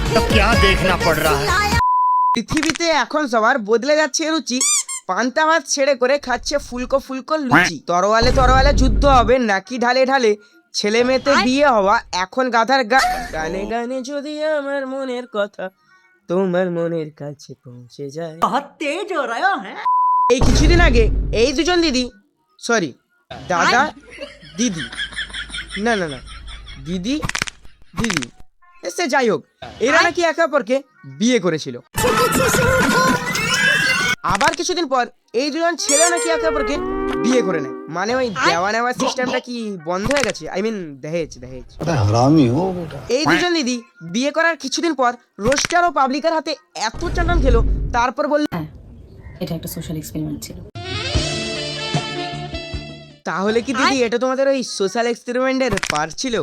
क्या देखना पड़ रहा है। পৃথিবীতে এখন সবার বদলে যাচ্ছে রুচি, পান্তা ভাত ছেড়ে করে খাচ্ছে ফুলকো ফুলকো লুচি। তরোয়ালে তরোয়ালে যুদ্ধ হবে নাকি ঢালে ঢালে, ছেলে মেয়েতে বিয়ে হওয়া এখন গাধার গানে গানে যদি আমার মনের কথা তোমার মনের কাছে পৌঁছে যায়। এই কিছুদিন আগে এই দুজন দিদি, সরি দাদা দিদি, না না না দিদি দিদি, সে যাই হোক, এরা নাকি একে অপরকে বিয়ে করেছিল। আবার কিছুদিন পর এই দুজন ছেলে নাকি একে অপরকে বিয়ে করে নেয়। মানে ওই দেওয়া নেওয়া সিস্টেমটা কি বন্ধ হয়ে গেছে? আই মিন দহেজ দহেজ। এই দুজন দিদি বিয়ে করার কিছুদিন পর রোস্টার ও পাবলিকের হাতে এত চাটান খেলো, তারপর বলল এটা একটা সোশ্যাল এক্সপেরিমেন্ট ছিল। তাহলে কি দিদি এটা তোমাদের ওই সোশ্যাল এক্সপেরিমেন্টের পার্ট ছিল?